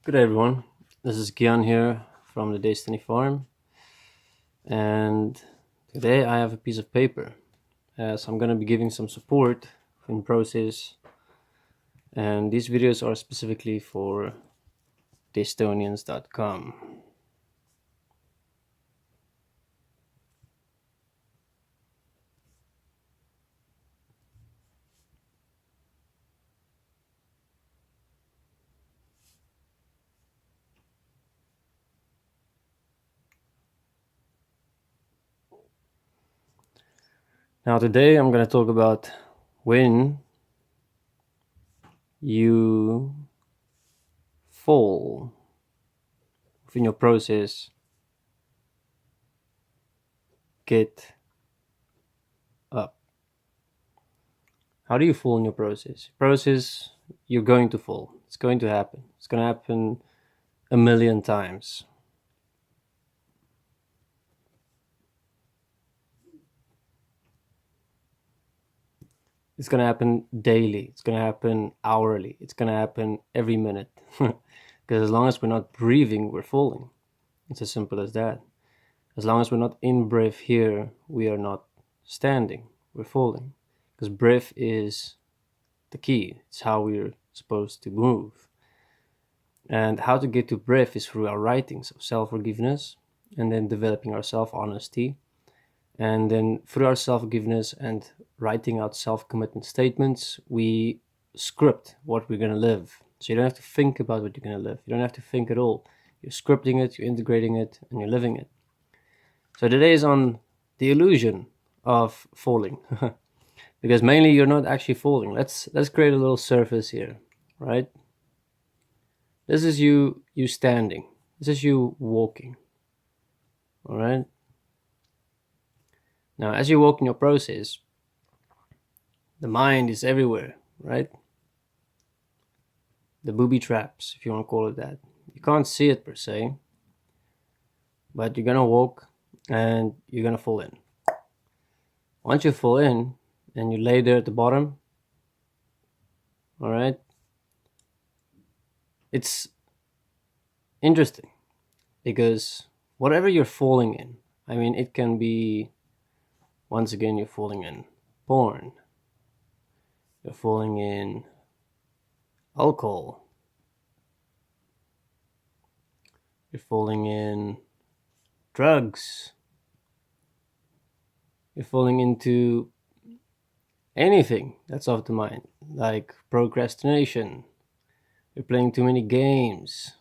Good day, everyone. This is Gian here from the Desteni farm, and today I have a piece of paper as I'm going to be giving some support in process, and these videos are specifically for Destonians.com. Now today I'm going to talk about when you fall within your process, get up. How do you fall in your process? Process, you're going to fall. It's going to happen. It's going to happen a million times. It's going to happen daily. It's going to happen hourly. It's going to happen every minute. Because as long as we're not breathing, we're falling. It's as simple as that. As long as we're not in breath here, we are not standing. We're falling. Because breath is the key. It's how we're supposed to move. And how to get to breath is through our writings of self-forgiveness and then developing our self-honesty. And then through our self-forgiveness and writing out self-commitment statements, we script what we're going to live. So you don't have to think about what you're going to live. You don't have to think at all. You're scripting it, you're integrating it, and you're living it. So today is on the illusion of falling. Because mainly you're not actually falling. Let's create a little surface here, right? This is you standing. This is you walking. All right? Now, as you walk in your process, the mind is everywhere, right? The booby traps, if you want to call it that. You can't see it per se, but you're gonna walk and you're gonna fall in. Once you fall in and you lay there at the bottom, all right, it's interesting because whatever you're falling in, I mean, it can be, once again, you're falling in porn, you're falling in alcohol, you're falling in drugs, you're falling into anything that's off the mind, like procrastination, you're playing too many games,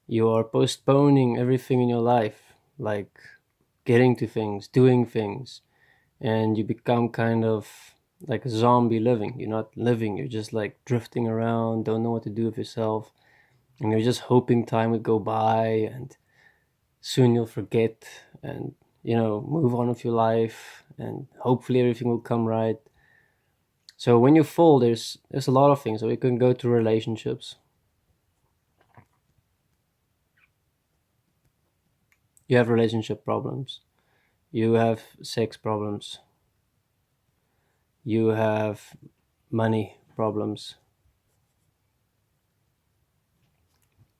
you are postponing everything in your life, like getting to things, doing things, and you become kind of like a zombie living. You're not living, you're just like drifting around, don't know what to do with yourself, and you're just hoping time would go by and soon you'll forget and move on with your life and hopefully everything will come right. So when you fall, there's a lot of things. So you can go to relationships. You have relationship problems, you have sex problems, you have money problems,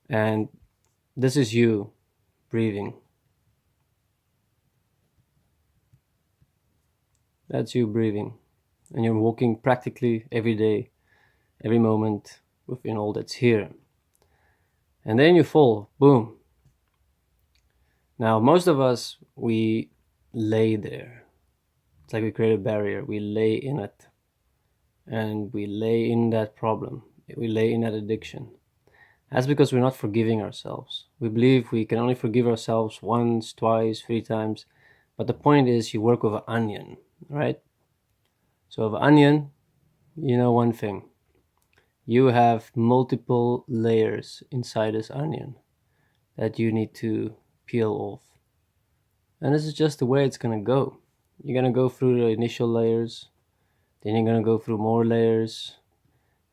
and this is you breathing. That's you breathing, and you're walking practically every day, every moment within all that's here. And then you fall, boom. Now, most of us, we lay there. It's like we create a barrier. We lay in it. And we lay in that problem. We lay in that addiction. That's because we're not forgiving ourselves. We believe we can only forgive ourselves once, twice, 3 times. But the point is, you work with an onion, right? So with an onion, you know one thing. You have multiple layers inside this onion that you need to peel off. And this is just the way it's going to go. You're going to go through the initial layers, then you're going to go through more layers,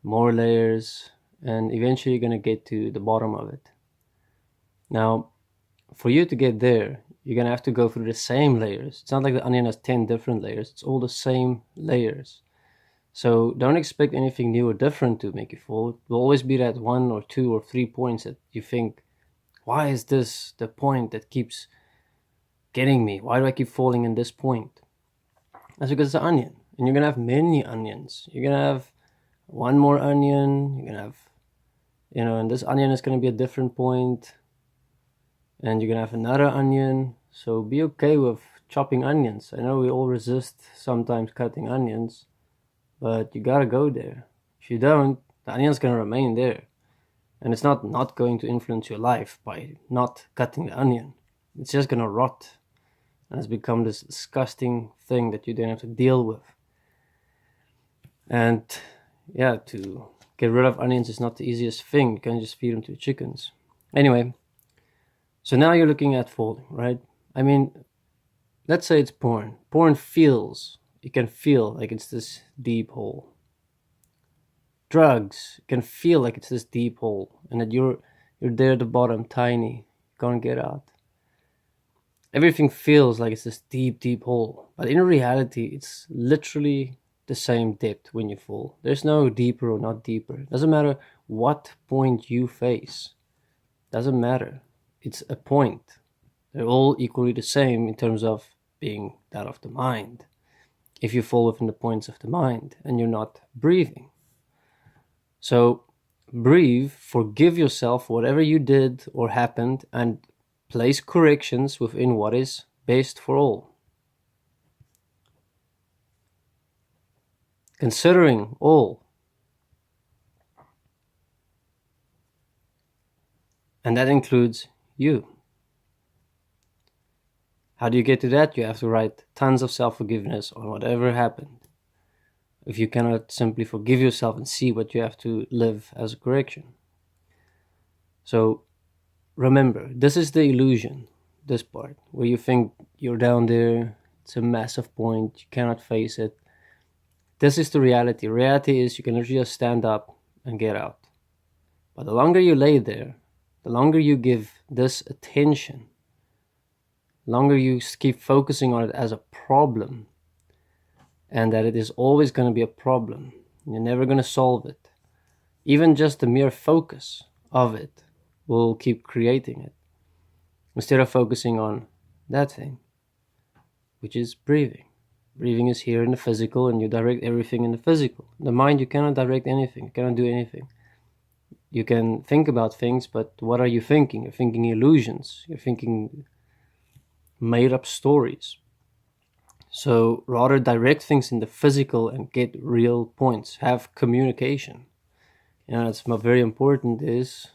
and eventually you're going to get to the bottom of it. Now, for you to get there, you're going to have to go through the same layers. It's not like the onion has 10 different layers. It's all the same layers. So don't expect anything new or different to make you fall. It will always be that 1 or 2 or 3 points that you think, why is this the point that keeps getting me? Why do I keep falling in this point? That's because it's an onion. And you're going to have many onions. You're going to have one more onion. You're going to have, and this onion is going to be a different point. And you're going to have another onion. So be okay with chopping onions. I know we all resist sometimes cutting onions, but you got to go there. If you don't, the onion's going to remain there. And it's not going to influence your life by not cutting the onion. It's just going to rot. And it's become this disgusting thing that you then have to deal with. And yeah, to get rid of onions is not the easiest thing. You can't just feed them to chickens. Anyway, so now you're looking at falling, right? I mean, let's say it's porn. Porn feels, you can feel like it's this deep hole. Drugs, you can feel like it's this deep hole and that you're there at the bottom, tiny, you can't get out. Everything feels like it's this deep, deep hole. But in reality, it's literally the same depth when you fall. There's no deeper or not deeper. It doesn't matter what point you face. Doesn't matter. It's a point. They're all equally the same in terms of being that of the mind. If you fall within the points of the mind and you're not breathing. So breathe, forgive yourself whatever you did or happened, and place corrections within what is best for all. Considering all. And that includes you. How do you get to that? You have to write tons of self-forgiveness on whatever happened. If you cannot simply forgive yourself and see what you have to live as a correction. So remember, this is the illusion, this part, where you think you're down there, it's a massive point, you cannot face it. This is the reality. Reality is you can literally just stand up and get out. But the longer you lay there, the longer you give this attention, the longer you keep focusing on it as a problem, and that it is always going to be a problem, you're never going to solve it. Even just the mere focus of it will keep creating it, instead of focusing on that thing, which is breathing. Breathing is here in the physical, and you direct everything in the physical. The mind, you cannot direct anything, you cannot do anything. You can think about things, but what are you thinking? You're thinking illusions, you're thinking made up stories. So rather direct things in the physical and get real points. Have communication. That's very important is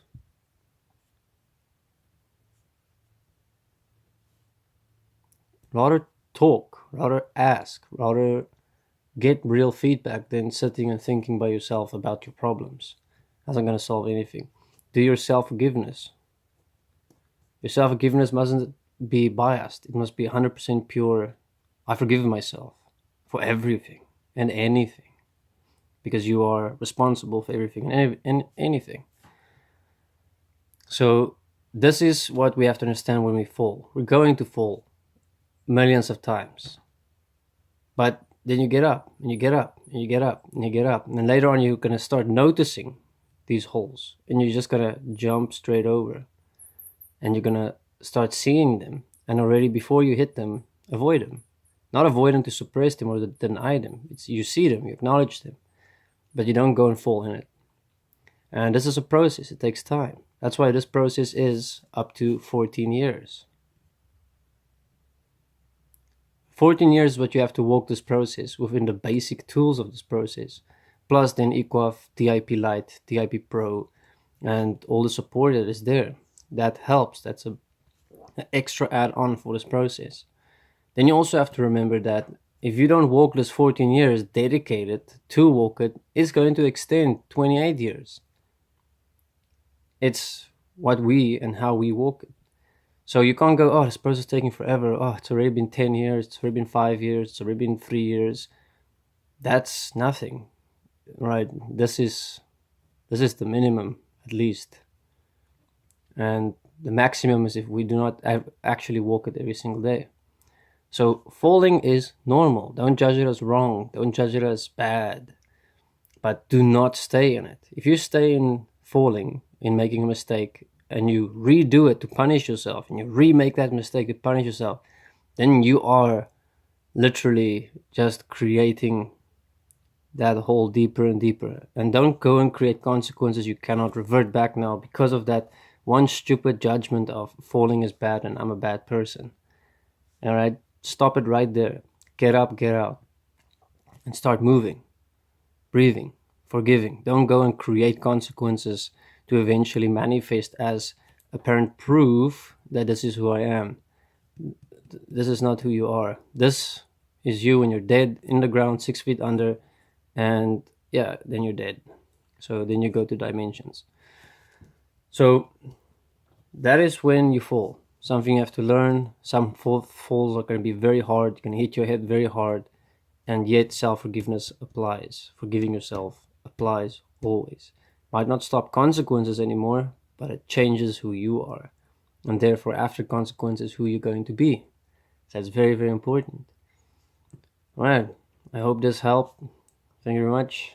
rather talk, rather ask, rather get real feedback than sitting and thinking by yourself about your problems. That's not going to solve anything. Do your self-forgiveness. Your self-forgiveness mustn't be biased. It must be 100% pure. I forgive myself for everything and anything, because you are responsible for everything and anything. So this is what we have to understand when we fall. We're going to fall millions of times. But then you get up, and you get up, and you get up, and you get up. And then later on you're going to start noticing these holes, and you're just going to jump straight over. And you're going to start seeing them. And already before you hit them, avoid them. Not avoid them to suppress them or to deny them. It's you see them, you acknowledge them, but you don't go and fall in it. And this is a process. It takes time. That's why this process is up to 14 years. 14 years is what you have to walk this process within the basic tools of this process. Plus then EQAF, DIP Lite, DIP Pro, and all the support that is there. That helps. That's an extra add-on for this process. Then you also have to remember that if you don't walk this 14 years dedicated to walk it, it's going to extend 28 years. It's what we and how we walk it. So you can't go, oh, this process is taking forever. Oh, it's already been 10 years. It's already been 5 years. It's already been 3 years. That's nothing, right? This is the minimum, at least. And the maximum is if we do not actually walk it every single day. So falling is normal. Don't judge it as wrong. Don't judge it as bad. but do not stay in it. If you stay in falling, in making a mistake, and you redo it to punish yourself, and you remake that mistake to punish yourself, then you are literally just creating that hole deeper and deeper. And don't go and create consequences you cannot revert back now because of that one stupid judgment of falling is bad and I'm a bad person. All right, stop it right there. Get up, get out, and start moving, breathing, forgiving. Don't go and create consequences to eventually manifest as apparent proof that this is who I am. This is not who you are. This is you when you're dead in the ground, 6 feet under, and yeah, then you're dead. So then you go to dimensions. So that is when you fall. Something you have to learn. Some falls are going to be very hard. You can hit your head very hard, and yet self-forgiveness applies. Forgiving yourself applies always. Might not stop consequences anymore, but it changes who you are, and therefore after consequences who you're going to be. So that's very, very important. All right, I hope this helped. Thank you very much.